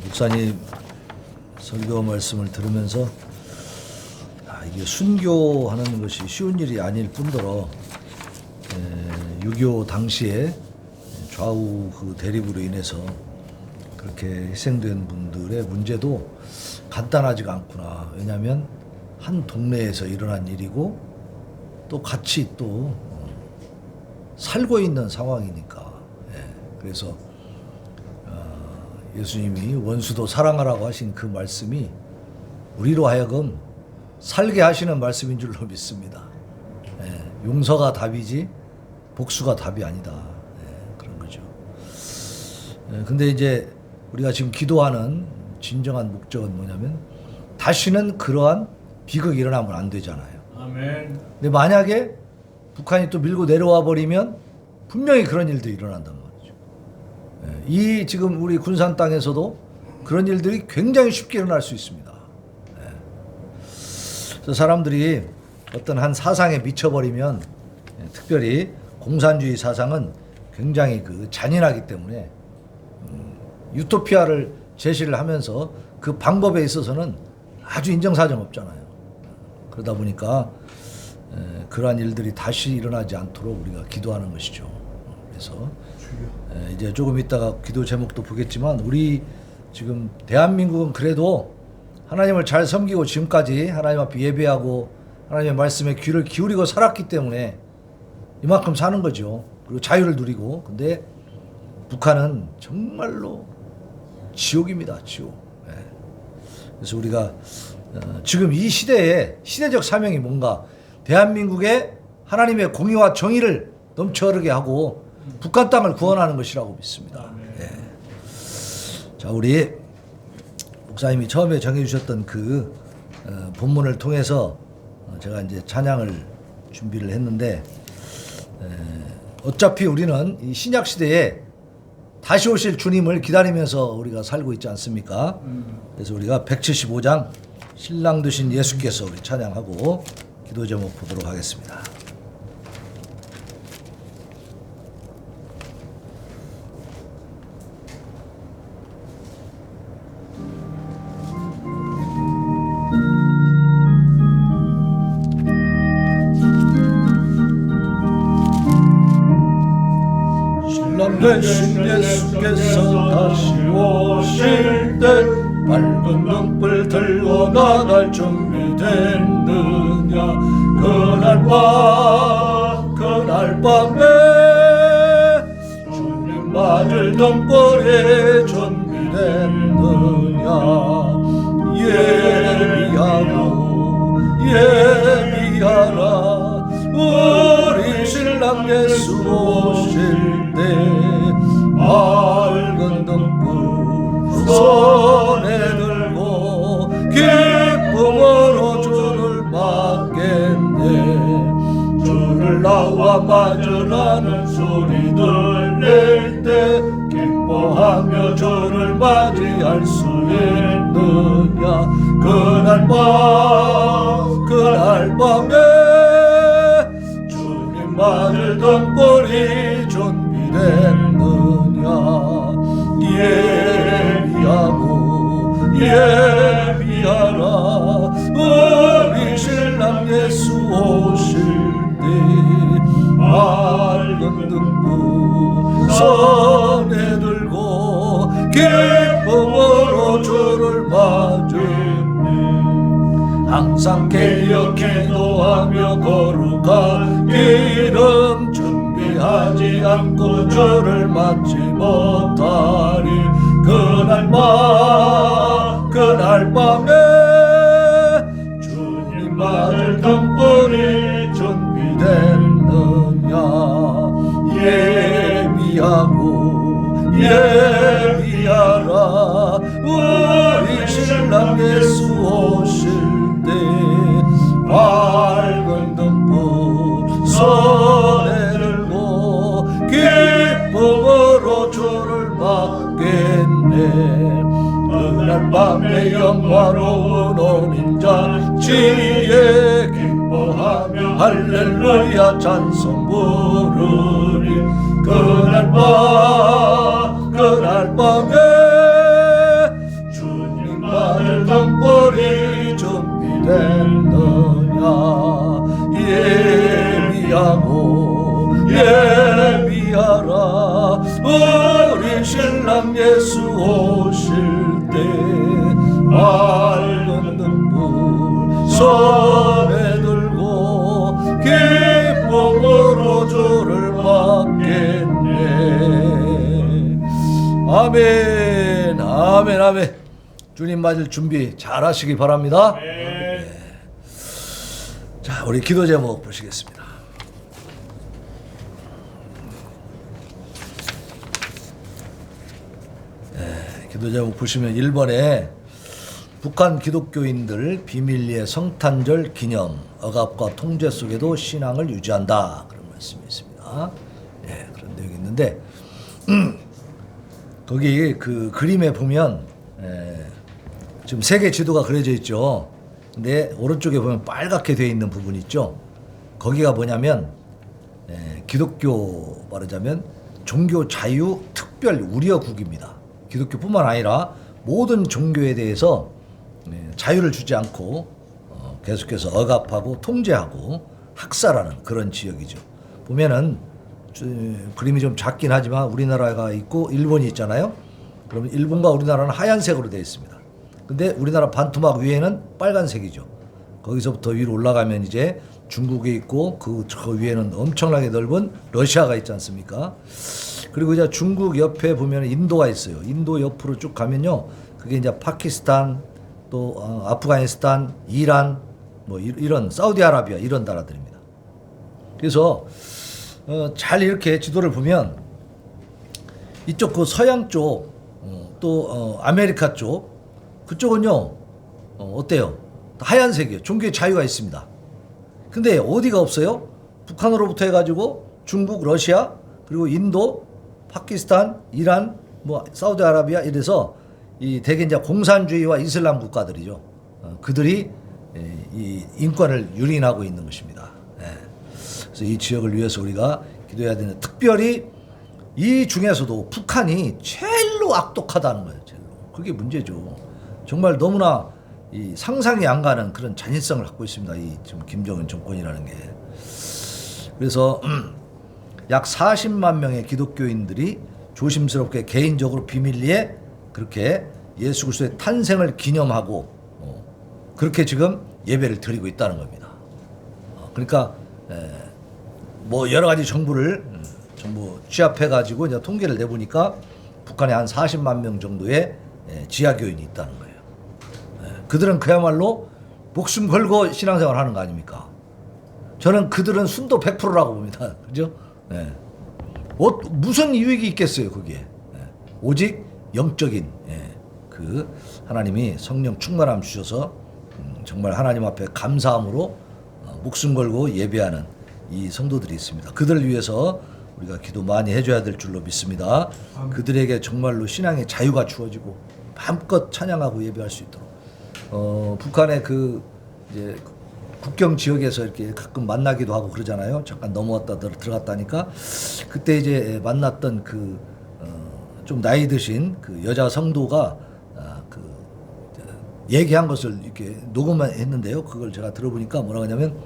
목사님 설교 말씀을 들으면서 이게 순교하는 것이 쉬운 일이 아닐 뿐더러 6.25 당시에 좌우 그 대립으로 인해서 그렇게 희생된 분들의 문제도 간단하지가 않구나. 왜냐하면 한 동네에서 일어난 일이고 또 같이 또 살고 있는 상황이니까. 그래서 예수님이 원수도 사랑하라고 하신 그 말씀이 우리로 하여금 살게 하시는 말씀인 줄로 믿습니다. 용서가 답이지 복수가 답이 아니다. 그런 거죠. 근데 이제 우리가 지금 기도하는 진정한 목적은 뭐냐면 다시는 그러한 비극이 일어나면 안 되잖아요. 아멘. 근데 만약에 북한이 또 밀고 내려와 버리면 분명히 그런 일들이 일어난단 말이죠. 이 지금 우리 군산 땅에서도 그런 일들이 굉장히 쉽게 일어날 수 있습니다. 그래서 사람들이 어떤 한 사상에 미쳐버리면 특별히 공산주의 사상은 굉장히 그 잔인하기 때문에 유토피아를 제시를 하면서 그 방법에 있어서는 아주 인정사정 없잖아요. 그러다 보니까 그러한 일들이 다시 일어나지 않도록 우리가 기도하는 것이죠. 그래서 이제 조금 있다가 기도 제목도 보겠지만 우리 지금 대한민국은 그래도 하나님을 잘 섬기고 지금까지 하나님 앞에 예배하고 하나님의 말씀에 귀를 기울이고 살았기 때문에 이만큼 사는 거죠. 그리고 자유를 누리고. 근데 북한은 정말로 지옥입니다. 지옥. 그래서 우리가 지금 이 시대에 시대적 사명이 뭔가 대한민국의 하나님의 공의와 정의를 넘쳐흐르게 하고 북한 땅을 구원하는 것이라고 믿습니다. 자, 우리 목사님이 처음에 정해주셨던 그 본문을 통해서 제가 이제 찬양을 준비를 했는데 어차피 우리는 이 신약 시대에 다시 오실 주님을 기다리면서 우리가 살고 있지 않습니까? 그래서 우리가 175장 신랑 되신 예수께서 우리 찬양하고 기도 제목 보도록 하겠습니다. 신랑 되신 예수께서 다시 오실 때 밝은 등불 들고 나갈 준비됐느냐. 그날 밤에 주님 맞을 등불이 준비됐느냐. 예비하라 우리 신랑 예수 오실 때 밝은 등불 손에 들고 기쁨으로 주를 맞겠네. 주를 나와 맞으라는 소리 들릴 때 기뻐하며 주를 맞이할 수 있느냐. 그날 밤에 주님 맞을 등불이 준비됐느냐. 예비하라 우리 신랑 예수 오실 때 밝은 등불 손에 들고 기쁨으로 주를 맞으네. 항상 깨어 기도하며 거룩한 기름 준비하지 않고 주를 맞지 못하리. 그날 밤에 주님 맞을 등불이 준비됐느냐. 예비하라 우리 신랑 예수 오실 때 밝은 등불 손에 들고 기쁨으로 주를 맞겠네. 그날 밤에 영화로운 온인잔치에 기뻐하며 할렐루야 찬송 부르리. 그날 밤 우리 신랑 예수 오실 때 맑은 눈물 손에 들고 기쁨으로 주를 맞겠네. 아멘, 아멘, 아멘. 주님 맞을 준비 잘 하시기 바랍니다. 네. 자, 우리 기도 제목 보시겠습니다. 기도 제목 보시면 1번에 북한 기독교인들 비밀리에 성탄절 기념 억압과 통제 속에도 신앙을 유지한다, 그런 말씀이 있습니다. 예, 그런 내용이 있는데 거기 그 그림에 보면 지금 세계 지도가 그려져 있죠. 근데 오른쪽에 보면 빨갛게 되어 있는 부분이 있죠. 거기가 뭐냐면 기독교 말하자면 종교 자유 특별 우려국입니다. 기독교뿐만 아니라 모든 종교에 대해서 자유를 주지 않고 계속해서 억압하고 통제하고 학살하는 그런 지역이죠. 보면은 그림이 좀 작긴 하지만 우리나라가 있고 일본이 있잖아요. 그러면 일본과 우리나라는 하얀색으로 되어 있습니다. 근데 우리나라 반토막 위에는 빨간색이죠. 거기서부터 위로 올라가면 이제 중국이 있고 저 위에는 엄청나게 넓은 러시아가 있지 않습니까? 그리고 이제 중국 옆에 보면 인도가 있어요. 인도 옆으로 쭉 가면요, 그게 이제 파키스탄, 또 아프가니스탄, 이란, 뭐 이런 사우디아라비아 이런 나라들입니다. 그래서 잘 이렇게 지도를 보면 이쪽 그 서양 쪽, 또 아메리카 쪽, 그쪽은요 어때요? 하얀색이에요. 종교의 자유가 있습니다. 근데 어디가 없어요? 북한으로부터 해가지고 중국, 러시아, 그리고 인도, 파키스탄, 이란, 뭐 사우디아라비아 이래서 이 대개 이제 공산주의와 이슬람 국가들이죠. 그들이 이 인권을 유린하고 있는 것입니다. 그래서 이 지역을 위해서 우리가 기도해야 되는, 특별히 이 중에서도 북한이 제일로 악독하다는 거예요. 제일로. 그게 문제죠. 정말 너무나 이 상상이 안 가는 그런 잔인성을 갖고 있습니다. 이 지금 김정은 정권이라는 게. 그래서 약 40만 명의 기독교인들이 조심스럽게 개인적으로 비밀리에 그렇게 예수 그리스도의 탄생을 기념하고 그렇게 지금 예배를 드리고 있다는 겁니다. 그러니까 뭐 여러 가지 정보를 전부 취합해 가지고 이제 통계를 내보니까 북한에 한 40만 명 정도의 지하교인이 있다는 거예요. 그들은 그야말로 목숨 걸고 신앙생활 하는 거 아닙니까? 저는 그들은 순도 100%라고 봅니다. 그죠? 무슨 유익이 있겠어요, 거기에. 오직 영적인 그 하나님이 성령 충만함 주셔서 정말 하나님 앞에 감사함으로 목숨 걸고 예배하는 이 성도들이 있습니다. 그들을 위해서 우리가 기도 많이 해줘야 될 줄로 믿습니다. 그들에게 정말로 신앙의 자유가 주어지고 마음껏 찬양하고 예배할 수 있도록. 북한의 그 이제 국경 지역에서 이렇게 가끔 만나기도 하고 그러잖아요. 잠깐 넘어왔다 들어갔다 하니까 그때 이제 만났던 그 좀 나이 드신 그 여자 성도가 그 얘기한 것을 이렇게 녹음만 했는데요. 그걸 제가 들어보니까 뭐라고 하냐면,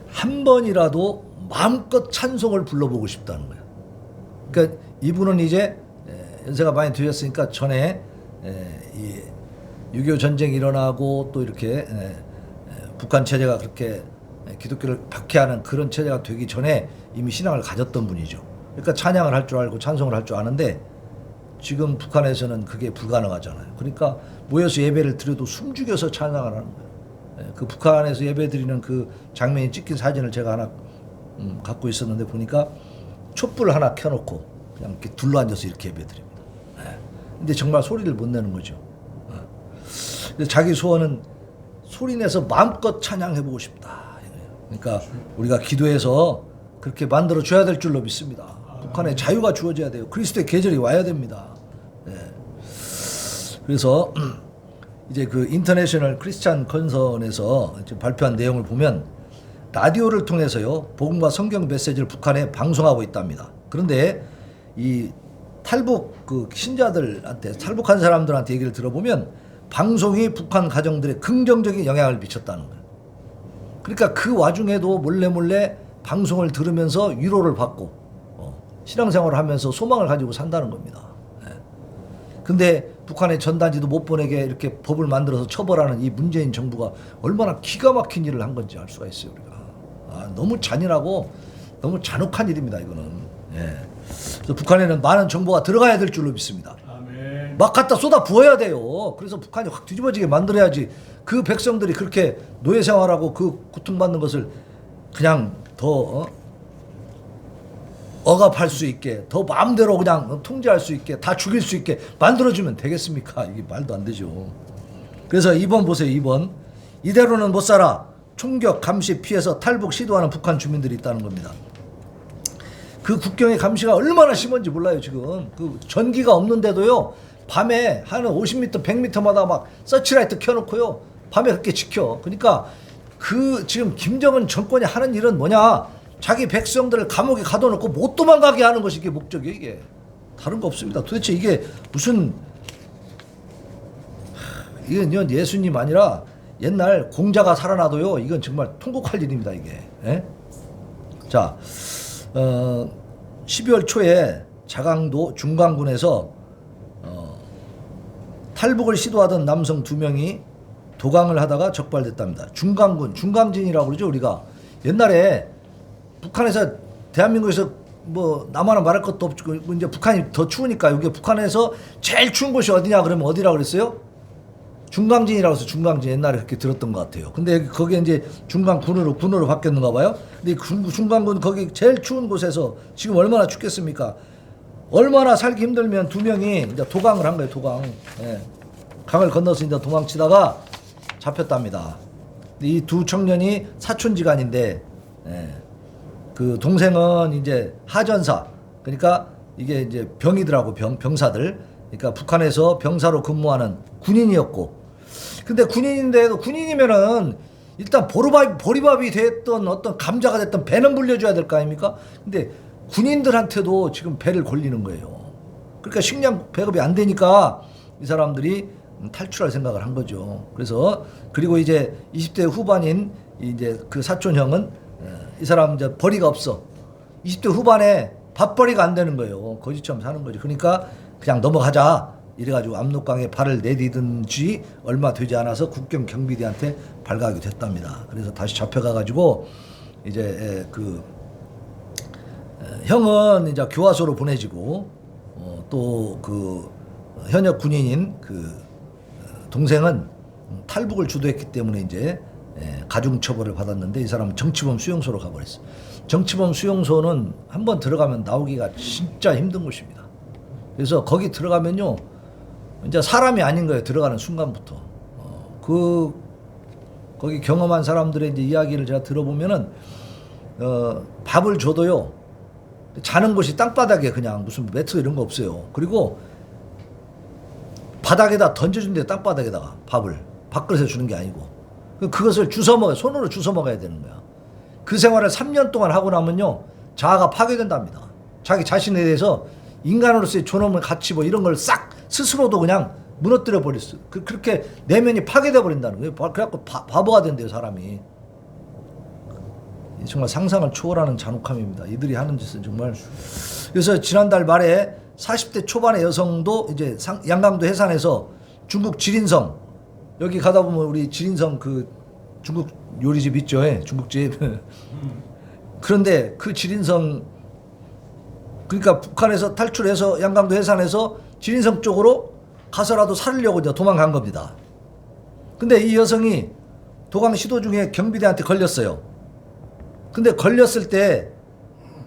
한 번이라도 마음껏 찬송을 불러보고 싶다는 거예요. 그러니까 이분은 이제 연세가 많이 되셨으니까 전에 이 6.25 전쟁이 일어나고 또 이렇게 북한 체제가 그렇게 기독교를 박해하는 그런 체제가 되기 전에 이미 신앙을 가졌던 분이죠. 그러니까 찬양을 할 줄 알고 찬송을 할 줄 아는데 지금 북한에서는 그게 불가능하잖아요. 그러니까 모여서 예배를 드려도 숨죽여서 찬양을 하는 거예요. 그 북한에서 예배 드리는 그 장면이 찍힌 사진을 제가 하나 갖고 있었는데 보니까 촛불 하나 켜놓고 그냥 이렇게 둘러앉아서 이렇게 예배 드립니다. 근데 정말 소리를 못 내는 거죠. 자기 소원은 소리내서 마음껏 찬양해보고 싶다. 그러니까 우리가 기도해서 그렇게 만들어 줘야 될 줄로 믿습니다. 북한에 자유가 주어져야 돼요. 그리스도의 계절이 와야 됩니다. 그래서 이제 그 인터내셔널 크리스찬 컨선에서 발표한 내용을 보면 라디오를 통해서요, 복음과 성경 메시지를 북한에 방송하고 있답니다. 그런데 이 탈북 그 신자들한테, 탈북한 사람들한테 얘기를 들어보면 방송이 북한 가정들에 긍정적인 영향을 미쳤다는 거예요. 그러니까 그 와중에도 몰래 방송을 들으면서 위로를 받고 신앙생활을 하면서 소망을 가지고 산다는 겁니다. 예. 근데 북한에 전단지도 못 보내게 이렇게 법을 만들어서 처벌하는 이 문재인 정부가 얼마나 기가 막힌 일을 한 건지 알 수가 있어요, 우리가. 너무 잔인하고 너무 잔혹한 일입니다, 이거는. 예. 그래서 북한에는 많은 정보가 들어가야 될 줄로 믿습니다. 아멘. 막 갖다 쏟아 부어야 돼요. 그래서 북한이 확 뒤집어지게 만들어야지 그 백성들이 그렇게 노예 생활하고 그 고통받는 것을 그냥 더 억압할 수 있게, 더 마음대로 그냥 통제할 수 있게, 다 죽일 수 있게 만들어주면 되겠습니까? 이게 말도 안 되죠. 그래서 2번 보세요. 2번. 이대로는 못 살아. 총격, 감시, 피해서 탈북 시도하는 북한 주민들이 있다는 겁니다. 그 국경의 감시가 얼마나 심한지 몰라요, 지금. 그 전기가 없는데도요, 밤에 한 50m, 100m마다 막 서치라이트 켜놓고요, 밤에 그렇게 지켜. 그러니까 그 지금 김정은 정권이 하는 일은 뭐냐? 자기 백성들을 감옥에 가둬놓고 못 도망가게 하는 것이 이게 목적이에요, 이게. 다른 거 없습니다. 도대체 이게 무슨, 이건 예수님 아니라 옛날 공자가 살아나도요, 이건 정말 통곡할 일입니다, 이게. 예? 자, 12월 초에 자강도 중강군에서 탈북을 시도하던 남성 2명이 도강을 하다가 적발됐답니다. 중강군, 중강진이라고 그러죠, 우리가. 옛날에 북한에서, 대한민국에서 뭐 나만은 말할 것도 없고 이제 북한이 더 추우니까 여기 북한에서 제일 추운 곳이 어디냐 그러면 어디라고 그랬어요? 중강진이라고 해서 중강진 옛날에 그렇게 들었던 것 같아요. 근데 거기에 이제 군으로 바뀌었는가 봐요. 근데 중강군 거기 제일 추운 곳에서 지금 얼마나 춥겠습니까? 얼마나 살기 힘들면 2명이 이제 도강을 한 거예요, 도강. 예. 강을 건너서 이제 도망치다가 잡혔답니다. 이 두 청년이 사촌지간인데, 예. 그 동생은 이제 하전사, 그러니까 이게 이제 병이더라고, 병사들. 그러니까 북한에서 병사로 근무하는 군인이었고, 근데 군인인데도, 군인이면은 일단 보리밥이 됐던 어떤 감자가 됐던 배는 불려줘야 될 거 아닙니까? 근데 군인들한테도 지금 배를 걸리는 거예요. 그러니까 식량 배급이 안 되니까 이 사람들이 탈출할 생각을 한 거죠. 그래서 그리고 이제 20대 후반인 이제 그 사촌 형은 이 사람 이제 벌이가 없어. 20대 후반에 밥벌이가 안 되는 거예요. 거지처럼 사는 거죠. 그러니까 그냥 넘어가자. 이래가지고 압록강에 발을 내디든지 얼마 되지 않아서 국경 경비대한테 발각이 됐답니다. 그래서 다시 잡혀가가지고 이제 그 형은 이제 교화소로 보내지고 또 그 현역 군인인 그 동생은 탈북을 주도했기 때문에 이제 가중처벌을 받았는데 이 사람은 정치범 수용소로 가버렸어. 정치범 수용소는 한번 들어가면 나오기가 진짜 힘든 곳입니다. 그래서 거기 들어가면요, 이제 사람이 아닌 거예요. 들어가는 순간부터. 거기 경험한 사람들의 이제 이야기를 제가 들어보면은 밥을 줘도요, 자는 곳이 땅바닥에 그냥 무슨 매트 이런 거 없어요. 그리고 바닥에다 던져준대요. 땅바닥에다가 밥을 밥그릇에 주는 게 아니고 그것을 주워 먹어요. 손으로 주워 먹어야 되는 거야. 그 생활을 3년 동안 하고 나면요, 자아가 파괴된답니다. 자기 자신에 대해서 인간으로서의 존엄의 가치 뭐 이런 걸 싹 스스로도 그냥 무너뜨려 버렸어요. 그렇게 내면이 파괴돼 버린다는 거예요. 그래갖고 바보가 된대요, 사람이. 정말 상상을 초월하는 잔혹함입니다. 이들이 하는 짓은 정말. 그래서 지난달 말에 40대 초반의 여성도 이제 양강도 해산에서 중국 지린성, 여기 가다 보면 우리 지린성 그 중국 요리집 있죠, 중국집. 그런데 그 지린성, 그러니까 북한에서 탈출해서 양강도 해산에서 지린성 쪽으로 가서라도 살으려고 이제 도망간 겁니다. 근데 이 여성이 도강 시도 중에 경비대한테 걸렸어요. 근데 걸렸을 때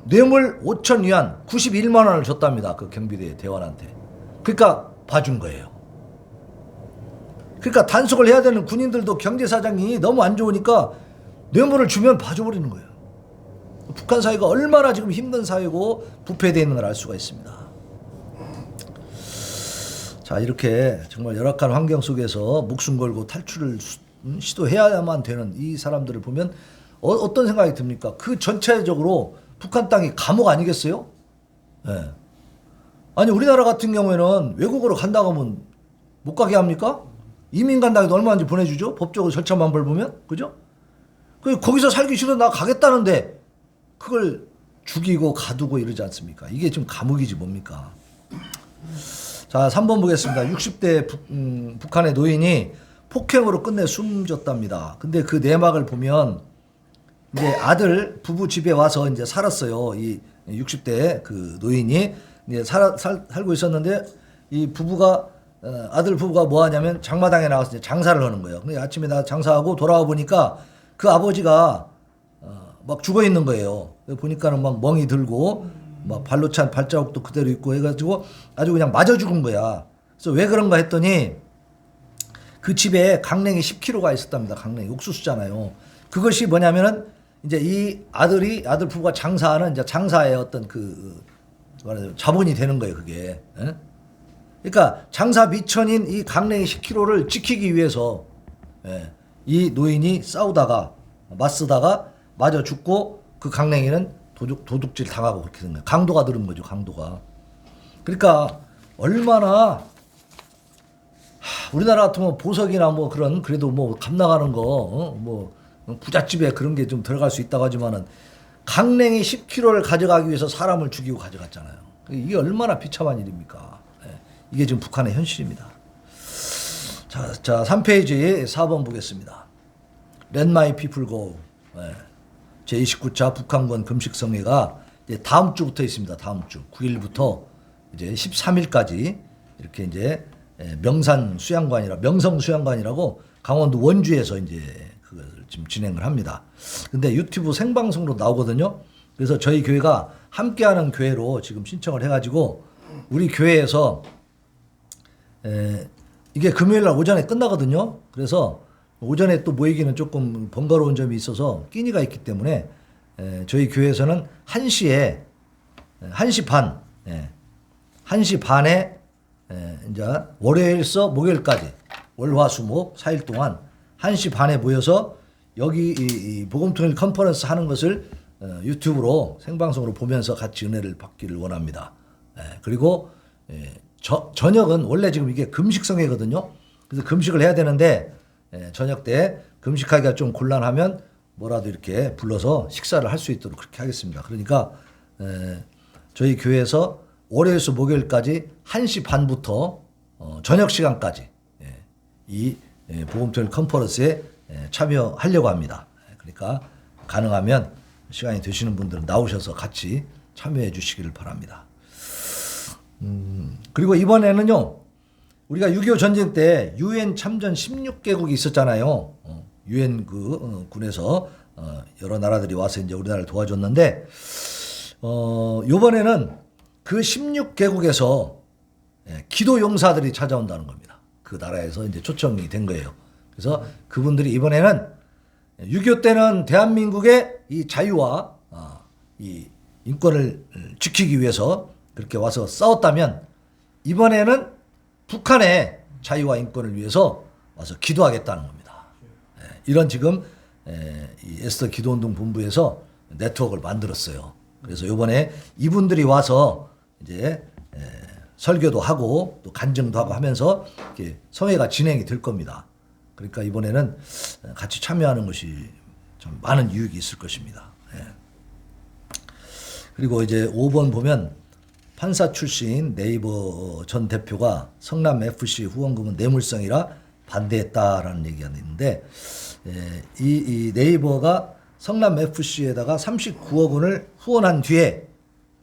뇌물 5천 위안 91만 원을 줬답니다. 그 경비대 대원한테. 그러니까 봐준 거예요. 그러니까 단속을 해야 되는 군인들도 경제 사정이 너무 안 좋으니까 뇌물을 주면 봐줘버리는 거예요. 북한 사회가 얼마나 지금 힘든 사회고 부패되어 있는 걸 알 수가 있습니다. 자, 이렇게 정말 열악한 환경 속에서 목숨 걸고 탈출을 시도해야만 되는 이 사람들을 보면 어떤 생각이 듭니까? 그 전체적으로 북한 땅이 감옥 아니겠어요? 네. 아니, 우리나라 같은 경우에는 외국으로 간다고 하면 못 가게 합니까? 이민 간다고 해도 얼마인지 보내주죠? 법적으로 절차만 밟으면? 그죠? 거기서 살기 싫어 나 가겠다는데 그걸 죽이고 가두고 이러지 않습니까? 이게 지금 감옥이지 뭡니까? 자, 3번 보겠습니다. 60대 북한의 노인이 폭행으로 끝내 숨졌답니다. 근데 그 내막을 보면 이제 아들 부부 집에 와서 이제 살았어요. 이 60대 그 노인이 이제 살고 있었는데 이 부부가 아들 부부가 뭐 하냐면 장마당에 나가서 이제 장사를 하는 거예요. 근데 아침에 나 장사하고 돌아와 보니까 그 아버지가 막 죽어 있는 거예요. 보니까는 막 멍이 들고 막 발로 찬 발자국도 그대로 있고 해가지고 아주 그냥 맞아 죽은 거야. 그래서 왜 그런가 했더니 그 집에 강냉이 10kg가 있었답니다. 강냉이 옥수수잖아요. 그것이 뭐냐면은 이제 이 아들 부부가 장사하는 이제 장사의 어떤 그 말하자면 자본이 되는 거예요. 그게. 예? 그러니까 장사 미천인 이 강냉이 10kg를 지키기 위해서 이 노인이 싸우다가 맞서다가 맞아 죽고 그 강냉이는 도둑질 당하고 그렇게 된 거예요. 강도가 늘은 거죠. 강도가. 그러니까 얼마나 우리나라 같으면 보석이나 뭐 그런 그래도 뭐 값 나가는 거 뭐 부잣집에 그런 게 좀 들어갈 수 있다고 하지만은 강냉이 10kg를 가져가기 위해서 사람을 죽이고 가져갔잖아요. 이게 얼마나 비참한 일입니까? 이게 지금 북한의 현실입니다. 자 3페이지 4번 보겠습니다. Let my people go. 제29차 북한군 금식성회가 이제 다음 주부터 있습니다. 다음 주 9일부터 이제 13일까지 이렇게 이제 명산 수양관이라 명성 수양관이라고 강원도 원주에서 이제 그걸 지금 진행을 합니다. 근데 유튜브 생방송으로 나오거든요. 그래서 저희 교회가 함께하는 교회로 지금 신청을 해가지고 우리 교회에서 이게 금요일 날 오전에 끝나거든요. 그래서 오전에 또 모이기는 조금 번거로운 점이 있어서 끼니가 있기 때문에 저희 교회에서는 1시에 1시 반 1시 반에 이제 월요일서 목요일까지 월화수목 4일 동안 1시 반에 모여서 여기 이 복음통일 컨퍼런스 하는 것을 유튜브로 생방송으로 보면서 같이 은혜를 받기를 원합니다. 그리고 저녁은 원래 지금 이게 금식성회거든요. 그래서 금식을 해야 되는데 저녁 때 금식하기가 좀 곤란하면 뭐라도 이렇게 불러서 식사를 할 수 있도록 그렇게 하겠습니다. 그러니까 저희 교회에서 월요일에서 목요일까지 1시 반부터 저녁 시간까지 이 복음통일 컨퍼런스에 참여하려고 합니다. 그러니까 가능하면 시간이 되시는 분들은 나오셔서 같이 참여해 주시기를 바랍니다. 그리고 이번에는요. 우리가 6.25 전쟁 때 유엔 참전 16개국이 있었잖아요. 유엔 군에서 여러 나라들이 와서 이제 우리나라를 도와줬는데 이번에는 그 16개국에서 기도 용사들이 찾아온다는 겁니다. 그 나라에서 이제 초청이 된 거예요. 그래서 그분들이 이번에는 6.25 때는 대한민국의 이 자유와 이 인권을 지키기 위해서 그렇게 와서 싸웠다면 이번에는 북한의 자유와 인권을 위해서 와서 기도하겠다는 겁니다. 이런 지금 이 에스더 기도운동 본부에서 네트워크를 만들었어요. 그래서 이번에 이분들이 와서 이제 설교도 하고 또 간증도 하고 하면서 이렇게 성회가 진행이 될 겁니다. 그러니까 이번에는 같이 참여하는 것이 좀 많은 유익이 있을 것입니다. 그리고 이제 5번 보면 판사 출신 네이버 전 대표가 성남 FC 후원금은 뇌물성이라 반대했다라는 얘기가 있는데 이 네이버가 성남 FC에다가 39억 원을 후원한 뒤에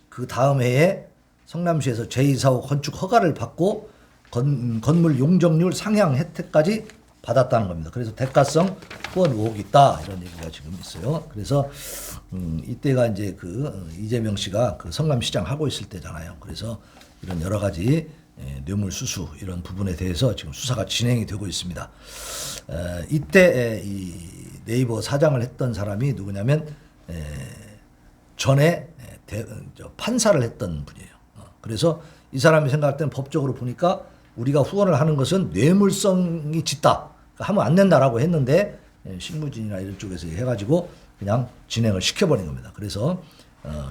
그 다음 해에 성남시에서 제2사호 건축 허가를 받고 건물 용적률 상향 혜택까지 받았다는 겁니다. 그래서 대가성 후원 의혹이 있다 이런 얘기가 지금 있어요. 그래서 이때가 이제 그 이재명 씨가 그 성남시장 하고 있을 때잖아요. 그래서 이런 여러 가지 뇌물 수수 이런 부분에 대해서 지금 수사가 진행이 되고 있습니다. 이때 이 네이버 사장을 했던 사람이 누구냐면 전에 판사를 했던 분이에요. 그래서 이 사람이 생각할 때는 법적으로 보니까 우리가 후원을 하는 것은 뇌물성이 짙다. 그러니까 하면 안 된다라고 했는데 실무진이나 이런 쪽에서 해가지고 그냥 진행을 시켜버린 겁니다. 그래서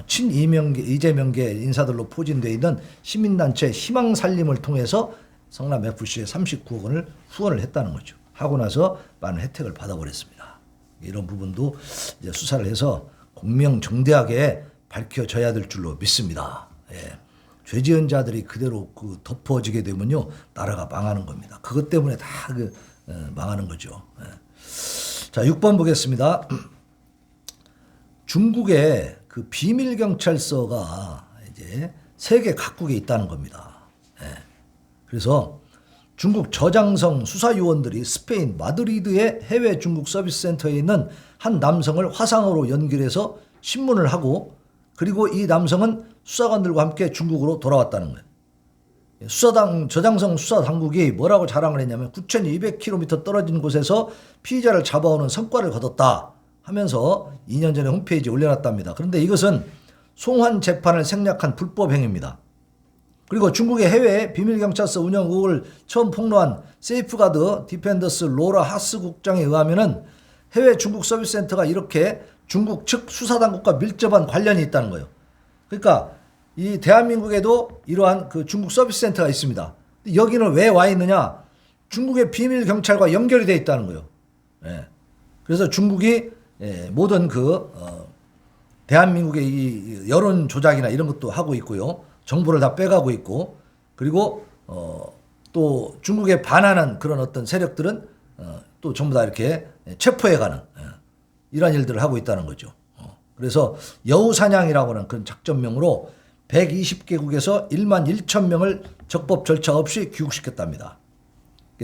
이재명계 인사들로 포진되어 있는 시민단체 희망살림을 통해서 성남FC에 39억 원을 후원을 했다는 거죠. 하고 나서 많은 혜택을 받아버렸습니다. 이런 부분도 이제 수사를 해서 공명정대하게 밝혀져야 될 줄로 믿습니다. 예. 죄 지은 자들이 그대로 그 덮어지게 되면요, 나라가 망하는 겁니다. 그것 때문에 다 망하는 거죠. 예. 자, 6번 보겠습니다. 중국의 그 비밀 경찰서가 이제 세계 각국에 있다는 겁니다. 예. 그래서 중국 저장성 수사요원들이 스페인 마드리드의 해외 중국 서비스 센터에 있는 한 남성을 화상으로 연결해서 신문을 하고, 그리고 이 남성은 수사관들과 함께 중국으로 돌아왔다는 거예요. 저장성 수사 당국이 뭐라고 자랑을 했냐면 9,200km 떨어진 곳에서 피의자를 잡아오는 성과를 거뒀다 하면서 2년 전에 홈페이지에 올려놨답니다. 그런데 이것은 송환 재판을 생략한 불법 행위입니다. 그리고 중국의 해외 비밀경찰서 운영 의혹을 처음 폭로한 세이프가드 디펜더스 로라 하스 국장에 의하면은 해외 중국 서비스 센터가 이렇게 중국 측 수사당국과 밀접한 관련이 있다는 거예요. 그러니까 이 대한민국에도 이러한 그 중국 서비스 센터가 있습니다. 여기는 왜 와 있느냐? 중국의 비밀 경찰과 연결이 돼 있다는 거예요. 예. 그래서 중국이 모든 대한민국의 이 여론 조작이나 이런 것도 하고 있고요. 정보를 다 빼가고 있고, 그리고 또 중국에 반하는 그런 어떤 세력들은 또 전부 다 이렇게 체포해가는 이런 일들을 하고 있다는 거죠. 그래서 여우사냥이라고 하는 그런 작전명으로 120개국에서 1만 1천 명을 적법 절차 없이 귀국시켰답니다.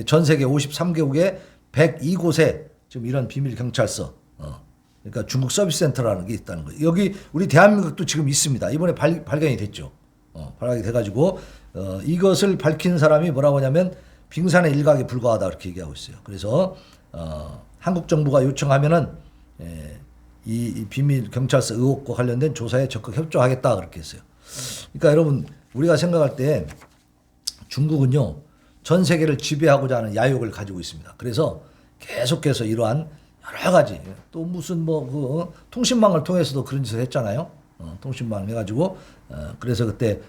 전 세계 53개국에 102곳에 지금 이런 비밀 경찰서, 그러니까 중국 서비스 센터라는 게 있다는 거예요. 여기 우리 대한민국도 지금 있습니다. 이번에 발견이 됐죠. 발각이 돼가지고 이것을 밝힌 사람이 뭐라고 하냐면 빙산의 일각에 불과하다 이렇게 얘기하고 있어요. 그래서 한국 정부가 요청하면은 이 비밀 경찰서 의혹과 관련된 조사에 적극 협조하겠다 그렇게 했어요. 그러니까 여러분, 우리가 생각할 때 중국은요, 전 세계를 지배하고자 하는 야욕을 가지고 있습니다. 그래서 계속해서 이러한 여러 가지, 또 무슨 통신망을 통해서도 그런 짓을 했잖아요. 통신망 해가지고 그래서 그때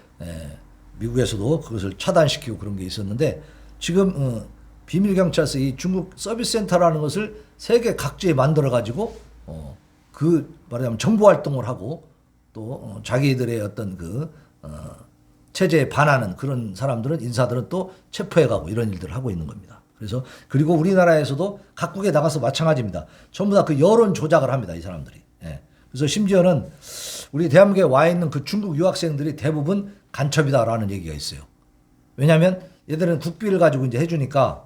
미국에서도 그것을 차단시키고 그런 게 있었는데, 지금 비밀 경찰서 이 중국 서비스 센터라는 것을 세계 각지에 만들어 가지고 말하자면 정보 활동을 하고, 또 자기들의 어떤 체제에 반하는 그런 사람들은, 인사들은 또 체포해가고 이런 일들을 하고 있는 겁니다. 그래서 그리고 우리나라에서도 각국에 나가서 마찬가지입니다. 전부 다 그 여론 조작을 합니다, 이 사람들이. 예. 그래서 심지어는 우리 대한민국에 와 있는 그 중국 유학생들이 대부분 간첩이다라는 얘기가 있어요. 왜냐하면 얘들은 국비를 가지고 이제 해주니까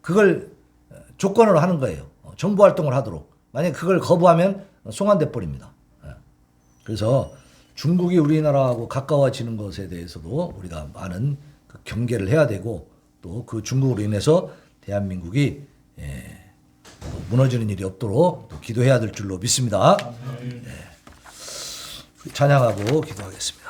그걸 조건으로 하는 거예요. 정보 활동을 하도록. 만약에 그걸 거부하면 송환돼 버립니다. 예. 그래서 중국이 우리나라하고 가까워지는 것에 대해서도 우리가 많은 경계를 해야 되고, 또 그 중국으로 인해서 대한민국이 무너지는 일이 없도록 또 기도해야 될 줄로 믿습니다. 찬양하고 기도하겠습니다.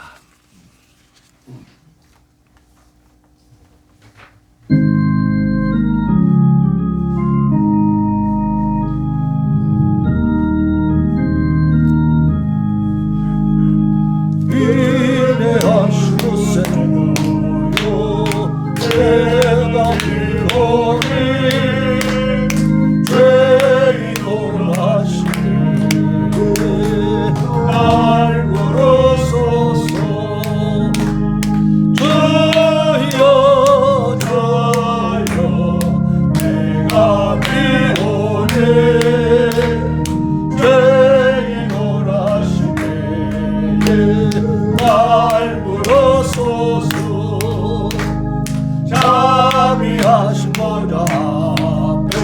자비하신 분 앞에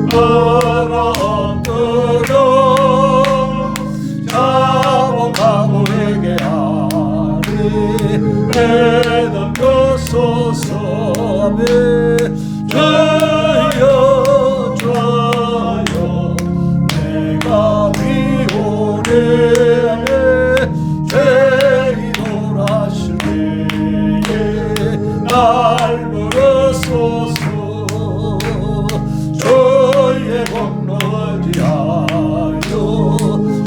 걸어들어 자복하고 회개하리 해담겼소서 주여 주여 내가 비오네 죄인오라실 때에 날 부르소서 주의 공로지하여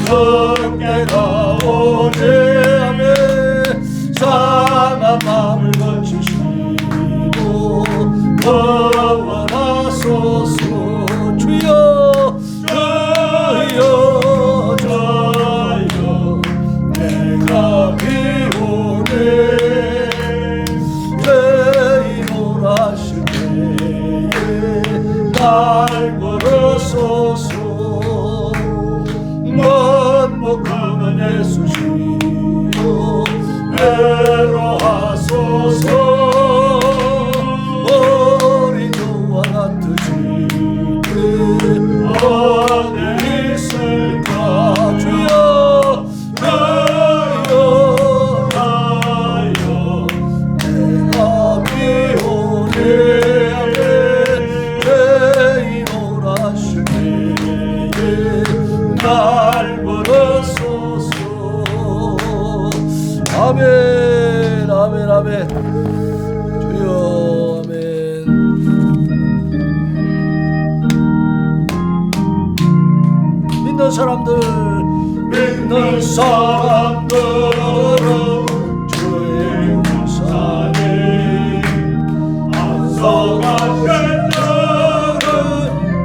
적게가 오네 상한 마음을 거치시고 구원하소서 주여 주여 주여 주여 아멘. 믿는 사람들은 주의 군사에 앞서가신 자를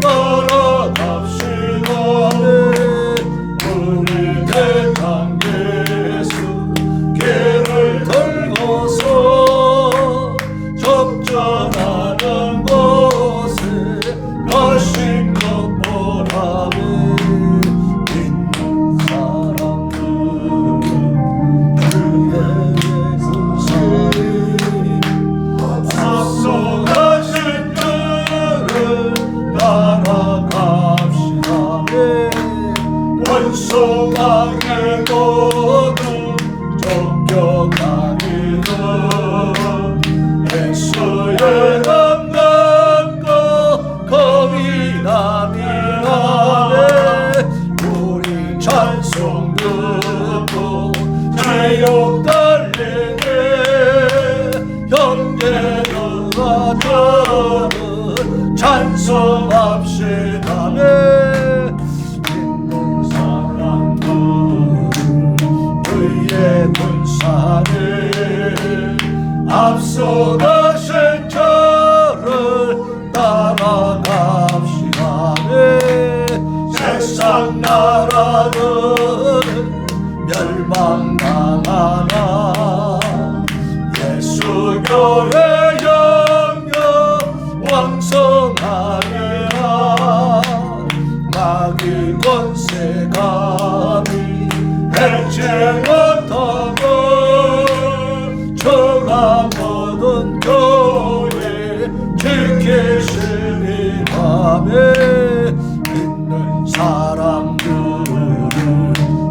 따라갑시다. 우리 대장 예수 길을 들고서 접전하는 곳에 가신 것 보라매. 원수방의 모두 쫓겨가기는 예수의 남남과 겁이 남이라네. 우리 찬송 듣고 지옥 달리네. 형제들아 저는 찬송합시다네. 군사를 앞서가신 저를 따라갑시다네. 세상 나라는 멸망당하나 예수 교회 영영 왕성하리라. 마귀 권세감이 해치 못하고 저가 모든 교회 지키시리 밤에. 믿는 사람들은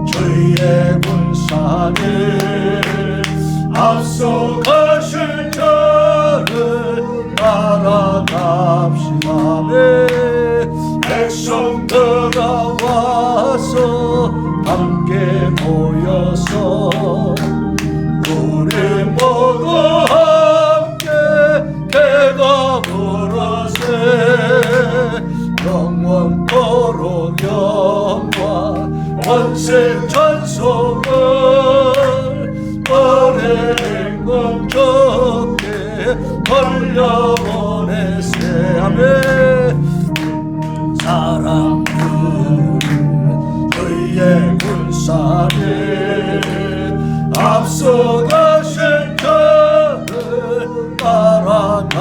주의 군사에 앞서가신 저를 따라갑시다네. 백성들아 와서 함께 모여서 우리 모두 함께 개가 부르세. 영원토록 영광 원세 찬송을 오래 행복 좋게 걸려보내세. 아멘. 사랑들은 주의 군사에 앞서가신 저를 따라갑시다.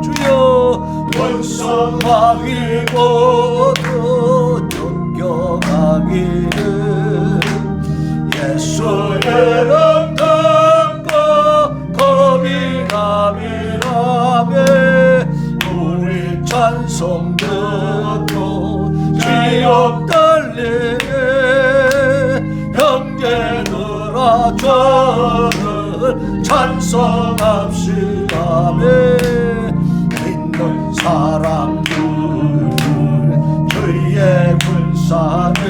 주여 원성마귀 모두 쫓겨가기를 예수의 영광과 겁이 남이라매. 우리 찬송 듣고 지옥 달리네. 형제들아 저를 찬송합시다매. 믿는 사람들은 주의 군사에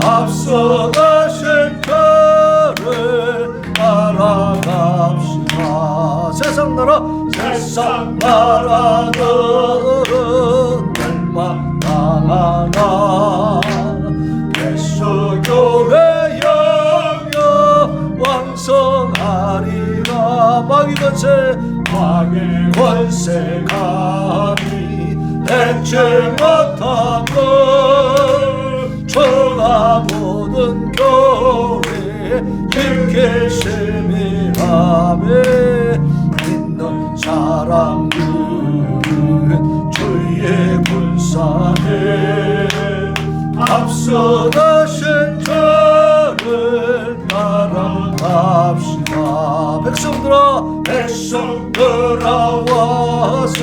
앞서가신 저를 따라갑시다. 세상 나라들은 멸망당하나 예수 교회 영영 왕성하리라. 마귀 권세 감히 해치 못하고 저가 모든 교회 지키심이라매. 믿는 사람들은 주의 군사에 앞서가신 저를 따라갑시다. 백성들아 와서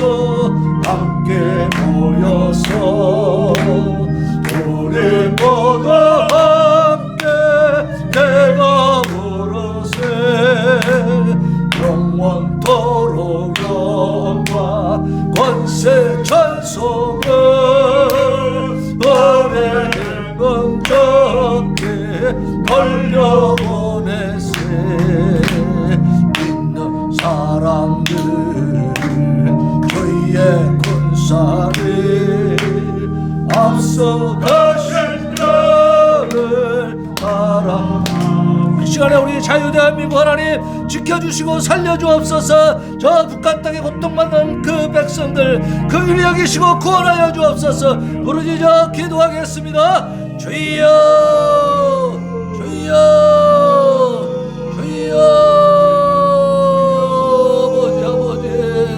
함께 모여서 우리 모두 함께 개가 부르세. 영원토록 영광 권세 찬송을 오래 행복 좋게 걸려보내세. 앞서 가신 자를 바라. 이 시간에 우리 자유대한민국 하나님 지켜주시고 살려주옵소서. 저 북한 땅에 고통받는 그 백성들 그 일 여기시고 구원하여 주옵소서. 부르짖어 기도하겠습니다. 주여